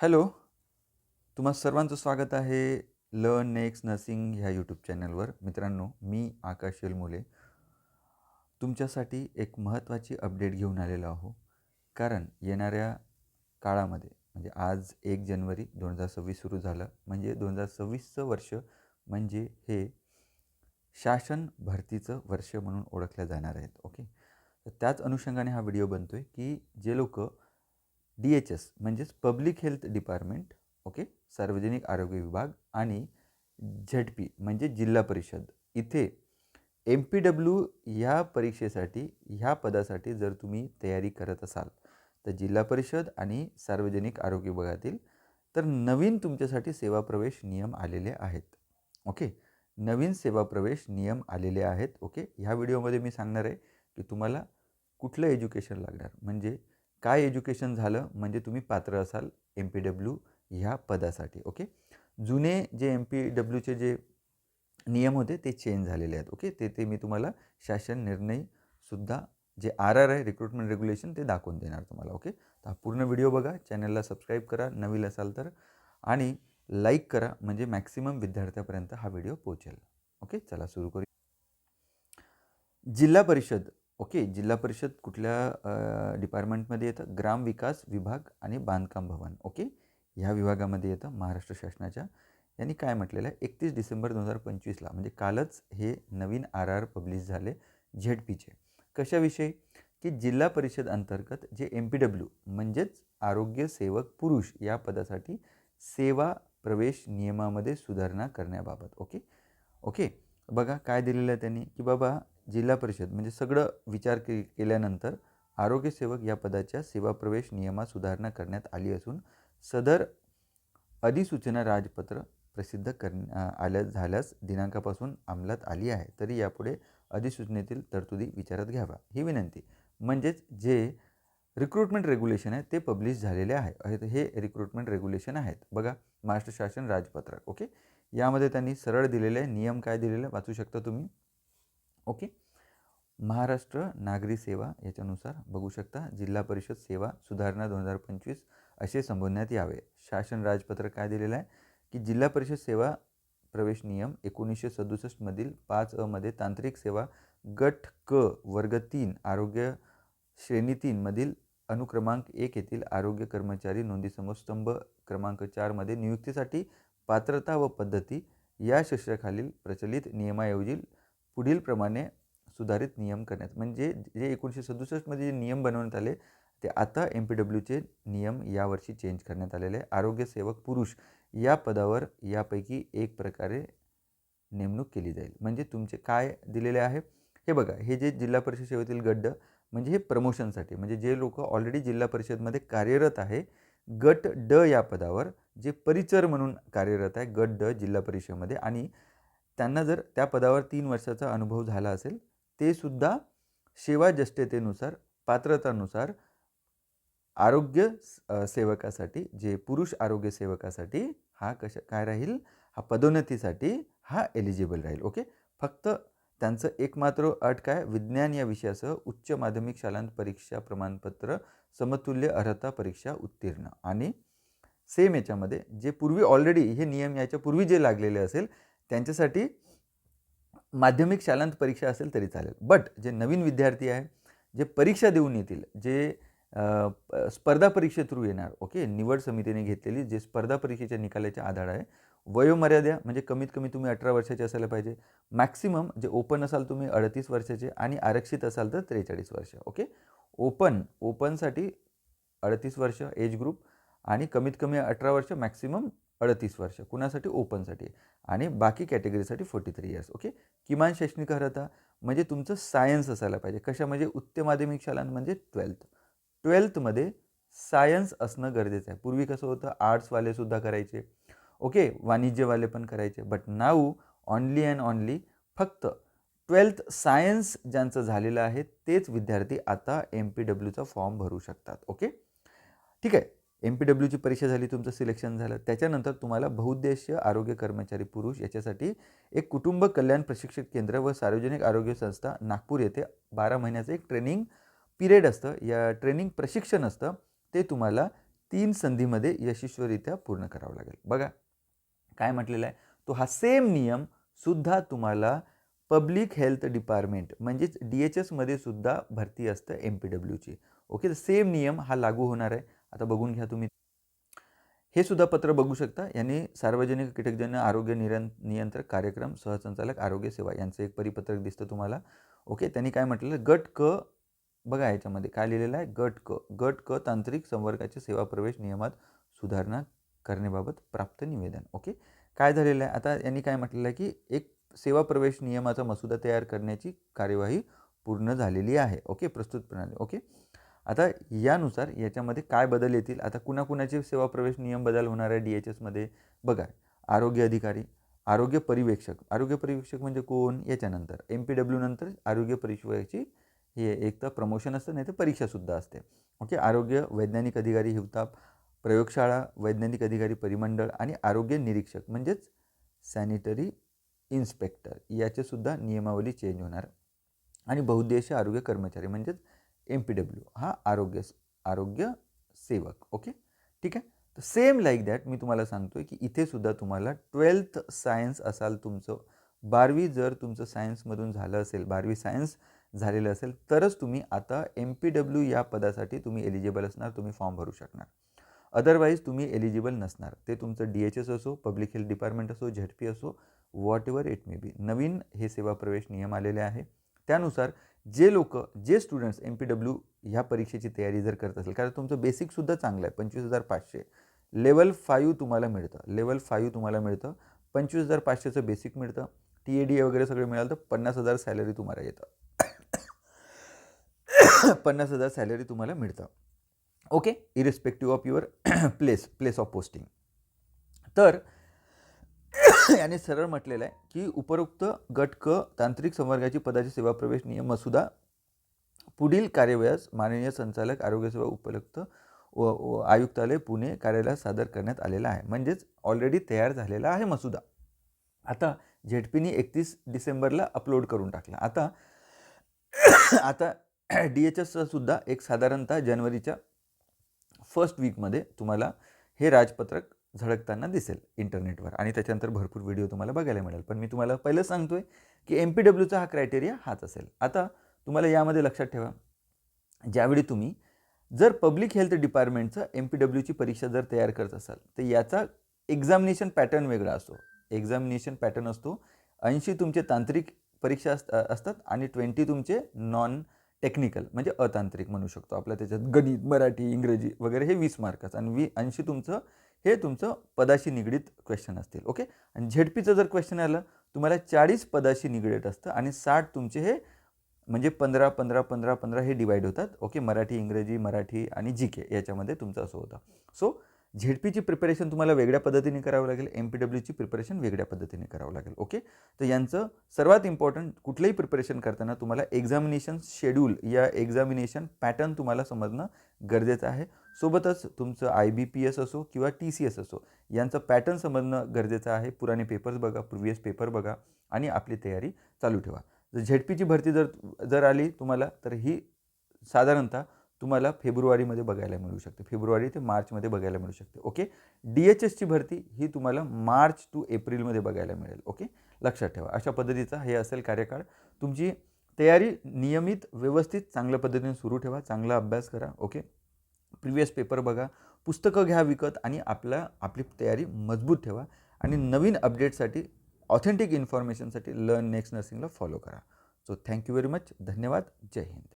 Hello, तुम्हा सर्वांचं स्वागत आहे लर्न नेक्स्ट नर्सिंग ह्या यूट्यूब चॅनलवर. मित्रांनो, मी आकाश येलमोले तुमच्यासाठी एक महत्त्वाची अपडेट घेऊन आलेलो आहो. कारण येणाऱ्या काळामध्ये म्हणजे आज 1 जानेवारी 2026 सुरू झालं. म्हणजे 2026चं वर्ष म्हणजे हे शासन भरतीचं वर्ष म्हणून ओळखलं जाणार आहेत. ओके. तर त्याच अनुषंगाने हा व्हिडिओ बनतो आहे, की जे लोकं DHS म्हणजेच पब्लिक हेल्थ डिपार्टमेंट, ओके, सार्वजनिक आरोग्य विभाग आणि ZP म्हणजे जिल्हा परिषद इथे MPW ह्या परीक्षेसाठी ह्या पदासाठी जर तुम्ही तयारी करत असाल तर जिल्हा परिषद आणि सार्वजनिक आरोग्य विभागातील तर नवीन तुमच्यासाठी सेवा प्रवेश नियम आलेले आहेत. ओके. नवीन सेवा प्रवेश नियम आलेले आहेत. ओके. ह्या व्हिडिओमध्ये मी सांगणार आहे की तुम्हाला कुठलं एज्युकेशन लागणार, म्हणजे काय एज्युकेशन झालं म्हणजे तुम्ही पात्र असाल MPW ह्या पदासाठी. ओके. जुने जे MPWचे जे नियम होते ते चेंज झालेले आहेत. ओके. ते मी तुम्हाला शासन निर्णयसुद्धा जे RR आहे रिक्रुटमेंट रेग्युलेशन ते दाखवून देणार तुम्हाला. ओके. तर हा पूर्ण व्हिडिओ बघा, चॅनलला सबस्क्राईब करा नवीन असाल तर, आणि लाईक करा म्हणजे मॅक्सिमम विद्यार्थ्यापर्यंत हा व्हिडिओ पोहोचेल. ओके. चला सुरू करू. जिल्हा परिषद. ओके. जिल्हा परिषद कुठल्या डिपार्टमेंटमध्ये येतं? ग्रामविकास विभाग आणि बांधकाम भवन. ओके. ह्या विभागामध्ये येतं महाराष्ट्र शासनाच्या. यांनी काय म्हटलेलं आहे, 31 डिसेंबर 2025ला म्हणजे कालच हे नवीन RR पब्लिश झाले ZPचे. कशाविषयी? की जिल्हा परिषद अंतर्गत जे MPW म्हणजेच आरोग्य सेवक पुरुष या पदासाठी सेवा प्रवेश नियमामध्ये सुधारणा करण्याबाबत. ओके. ओके. बघा काय दिलेलं आहे त्यांनी, की बाबा जिल्हा परिषद म्हणजे सगळं विचार केल्यानंतर आरोग्यसेवक या पदाच्या सेवा प्रवेश नियमात सुधारणा करण्यात आली असून सदर अधिसूचना राजपत्र प्रसिद्ध आल्या झाल्यास दिनांकापासून अंमलात आली आहे. तरी यापुढे अधिसूचनेतील तरतुदी विचारात घ्यावा ही विनंती. म्हणजेच जे रिक्रुटमेंट रेग्युलेशन आहे ते पब्लिश झालेले आहे. हे रिक्रुटमेंट रेग्युलेशन आहेत. बघा महाराष्ट्र शासन राजपत्रक. ओके. यामध्ये त्यांनी सरळ दिलेले नियम काय दिलेले वाचू शकता तुम्ही. ओके. महाराष्ट्र नागरी सेवा याच्यानुसार बघू शकता जिल्हा परिषद सेवा सुधारणा 2025 असे संबोधण्यात यावे. शासन राजपत्र काय दिलेलं आहे, की जिल्हा परिषद सेवा प्रवेश नियम 1967 मधील 5 मध्ये तांत्रिक सेवा गट क वर्ग 3 आरोग्य श्रेणी 3 मधील अनुक्रमांक 1 येथील आरोग्य कर्मचारी नोंदीसमोर स्तंभ क्रमांक 4 मध्ये नियुक्तीसाठी पात्रता व पद्धती या शीर्षकाखालील प्रचलित नियमाऐवजी पुढील प्रमाणे सुधारित नियम करण्यात, म्हणजे जे 1967 मध्ये जे नियम बनवण्यात आले ते आता MPWचे नियम यावर्षी चेंज करण्यात आलेले आहे. आरोग्य सेवक पुरुष या पदावर यापैकी एक प्रकारे नेमणूक केली जाईल. म्हणजे तुमचे काय दिलेले आहे हे बघा, हे जे जिल्हा परिषद सेवेतील गट म्हणजे हे प्रमोशनसाठी, म्हणजे जे लोक ऑलरेडी जिल्हा परिषदमध्ये कार्यरत आहे गट ड या पदावर जे परिचर म्हणून कार्यरत आहे गट ड जिल्हा परिषदेमध्ये, आणि त्यांना जर त्या पदावर 3 वर्षाचा अनुभव झाला असेल ते सुद्धा सेवाज्येष्ठतेनुसार पात्रतानुसार आरोग्य सेवकासाठी जे पुरुष आरोग्य सेवकासाठी हा काय राहील, हा पदोन्नतीसाठी हा एलिजिबल राहील. ओके. फक्त त्यांचं एकमात्र अट काय, विज्ञान या विषयासह उच्च माध्यमिक शालांत परीक्षा प्रमाणपत्र समतुल्य अर्हता परीक्षा उत्तीर्ण, आणि सेम याच्यामध्ये जे पूर्वी ऑलरेडी हे नियम याच्या पूर्वी जे लागलेले असेल त्यांच्यासाठी माध्यमिक शालांत परीक्षा असेल तरी चालेल. बट जे नवीन विद्यार्थी आहे जे परीक्षा देऊन येतील, जे स्पर्धा परीक्षे थ्रू येणार, ओके, निवड समितीने घेतलेली जे स्पर्धा परीक्षेच्या निकालाच्या आधार आहे, वयोमर्यादा म्हणजे कमीत कमी तुम्ही 18 वर्षाचे असायला पाहिजे. मॅक्सिमम जे ओपन असाल तुम्ही 38 वर्षाचे आणि आरक्षित असाल तर 43 वर्ष. ओके. ओपनसाठी 38 वर्ष एज ग्रुप आणि कमीत कमी 18 वर्ष मॅक्सिमम 38 वर्ष कुणासाठी, ओपनसाठी, आणि बाकी कॅटेगरीसाठी 43 इयर्स. ओके. किमान शैक्षणिक अर्हता म्हणजे तुमचं सायन्स असायला पाहिजे. कशा म्हणजे उच्च माध्यमिक शालांत म्हणजे 12मध्ये सायन्स असणं गरजेचं आहे. पूर्वी कसं होतं आर्ट्सवाले सुद्धा करायचे, ओके, वाणिज्यवाले पण करायचे, but now only and only फक्त 12th सायन्स ज्यांचं झालेलं आहे तेच विद्यार्थी आता MPWचा फॉर्म भरू शकतात. ओके. ठीक आहे. MPWची परीक्षा झाली, तुमचं सिलेक्शन झालं, त्याच्यानंतर तुम्हाला बहुउद्देशीय आरोग्य कर्मचारी पुरुष याच्यासाठी एक कुटुंब कल्याण प्रशिक्षण केंद्र व सार्वजनिक आरोग्य संस्था नागपूर येथे 12 महिन्याचं एक ट्रेनिंग पिरियड असतं. या ट्रेनिंग प्रशिक्षण असतं ते तुम्हाला 3 संधीमध्ये यशस्वीरित्या पूर्ण करावं लागेल. बघा काय म्हटलेलं आहे, तो हा सेम नियम सुद्धा तुम्हाला पब्लिक हेल्थ डिपार्टमेंट म्हणजेच DHSमध्ये सुद्धा भरती असतं MPWची. ओके, तर सेम नियम हा लागू होणार आहे. आता बघून घ्या तुम्ही. हे सुद्धा पत्र बघू शकता. यांनी सार्वजनिक कीटकजन्य आरोग्य नियंत्रक कार्यक्रम सहसंचालक आरोग्य सेवा यांचं एक परिपत्रक दिसतं तुम्हाला. ओके, त्यांनी काय म्हटलेलं, गट क बघा याच्यामध्ये काय लिहिलेलं आहे, गट क तांत्रिक संवर्गाच्या सेवा प्रवेश नियमात सुधारणा करण्याबाबत प्राप्त निवेदन. ओके, काय झालेलं आहे आता यांनी काय म्हटलेलं आहे की एक सेवा प्रवेश नियमाचा मसुदा तयार करण्याची कार्यवाही पूर्ण झालेली आहे. ओके, प्रस्तुत प्रणाली. ओके, आता यानुसार याच्यामध्ये काय बदल येतील, आता कुणाकुणाचे सेवा प्रवेश नियम बदल होणार आहे DHSमध्ये बघा. आरोग्य अधिकारी, आरोग्य परिवीक्षक म्हणजे कोण, याच्यानंतर MPW नंतर आरोग्य परिवीक्षकाची हे एक तर प्रमोशन असतं, नाही तर परीक्षासुद्धा असते. ओके, आरोग्य वैज्ञानिक अधिकारी हिवताप, प्रयोगशाळा वैज्ञानिक अधिकारी परिमंडळ आणि आरोग्य निरीक्षक म्हणजेच सॅनिटरी इन्स्पेक्टर याचेसुद्धा नियमावली चेंज होणार. आणि बहुउद्देशीय आरोग्य कर्मचारी म्हणजेच MPW हा आरोग्य सेवक. ओके, ठीक आहे. तर सेम लाईक दॅट मी तुम्हाला सांगतोय की इथे सुद्धा तुम्हाला 12th सायन्स असाल तुमचं, 12वी जर तुमचं सायन्समधून झालं असेल, 12वी सायन्स झालेलं असेल तरच तुम्ही आता MPW या पदासाठी तुम्ही एलिजिबल असणार, तुम्ही फॉर्म भरू शकणार. अदरवाईज तुम्ही एलिजिबल नसणार. ते तुमचं DHS असो, पब्लिक हेल्थ डिपार्टमेंट असो, ZP असो, whatever it may be. नवीन हे सेवा प्रवेश नियम आलेले आहे. त्यानुसार जे स्टुडंट्स MPW ह्या परीक्षेची तयारी जर करत असेल, कारण तुमचं बेसिकसुद्धा चांगलं आहे, 25,500 लेवल 5 तुम्हाला मिळतं. 25,500चं बेसिक मिळतं. TAD वगैरे सगळं मिळालं तर 50,000 सॅलरी तुम्हाला येतं. 50,000 सॅलरी तुम्हाला मिळतं. Okay, irrespective of your place of posting. तर याने सरळ म्हटलेलं आहे की उपरोक्त गट क तांत्रिक संवर्गाची पदाची सेवा प्रवेश नियम मसुदा पुढील कार्यवाहीस माननीय संचालक आरोग्य सेवा उपयुक्त आयुक्तालय पुणे कार्यालयात सादर करण्यात आलेला आहे. म्हणजेच ऑलरेडी तयार झालेला आहे मसुदा. आता ZPने 31 डिसेंबरला अपलोड करून टाकला. आता DHS सुद्धा एक साधारणतः जानेवारीच्या फर्स्ट वीकमध्ये तुम्हाला हे राजपत्रक झळकताना दिसेल इंटरनेटवर आणि त्याच्यानंतर भरपूर व्हिडिओ तुम्हाला बघायला मिळेल. पण मी तुम्हाला पहिलं सांगतोय की MPWचा हा क्रायटेरिया हाच असेल. आता तुम्हाला यामध्ये लक्षात ठेवा, ज्यावेळी तुम्ही जर पब्लिक हेल्थ डिपार्टमेंटचं MPWची परीक्षा जर तयार करत असाल तर याचा एक्झामिनेशन पॅटर्न वेगळा असतो. एक्झामिनेशन पॅटर्न असतो 80 तुमचे तांत्रिक परीक्षा असतात आणि 20 तुमचे नॉन टेक्निकल म्हणजे अतांत्रिक म्हणू शकतो. आपल्या त्याच्यात गणित, मराठी, इंग्रजी वगैरे हे 20 मार्काचं आणि 80 तुमचं पदाशी निगडीत क्वेश्चन असतील. ओके, आणि ZPचं जर क्वेश्चन आलं तुम्हाला 40 पदाशी निगडीत असतं आणि 60 तुमचे हे म्हणजे 15 हे डिवाईड होतात. ओके, मराठी, इंग्रजी, मराठी आणि GK याच्यामध्ये तुमचं असं होतं. सो ZPची प्रिपरेशन तुम्हाला वेगळ्या पद्धतीने करावं लागेल, MPWची प्रिपरेशन वेगळ्या पद्धतीने करावं लागेल. ओके, तर यांचं सर्वात इम्पॉर्टंट कुठलंही प्रिपरेशन करताना तुम्हाला एक्झामिनेशन शेड्यूल या एक्झामिनेशन पॅटर्न तुम्हाला समजणं गरजेचं आहे. सोबतच तुमचं IBPS असो किंवा TCS असो यांचं पॅटर्न समजणं गरजेचं आहे. पुराणे पेपर्स बघा, प्रिव्हियस पेपर बघा आणि आपली तयारी चालू ठेवा. जर ZPची भरती जर आली तुम्हाला तर ही साधारणतः तुम्हाला फेब्रुवारीमध्ये बघायला मिळू शकते, फेब्रुवारी ते मार्चमध्ये बघायला मिळू शकते. ओके, DHSची भरती ही तुम्हाला मार्च टू एप्रिलमध्ये बघायला मिळेल. ओके, लक्षात ठेवा अशा पद्धतीचा हे असेल कार्यकाळ. तुमची तयारी नियमित व्यवस्थित चांगल्या पद्धतीने सुरू ठेवा, चांगला अभ्यास करा. ओके, प्रिव्हियस पेपर बघा, पुस्तकं घ्या विकत आणि आपली तयारी मजबूत ठेवा आणि नवीन अपडेटसाठी ऑथेंटिक इन्फॉर्मेशनसाठी लर्न नेक्स्ट नर्सिंगला फॉलो करा. So thank you very much. धन्यवाद. जय हिंद.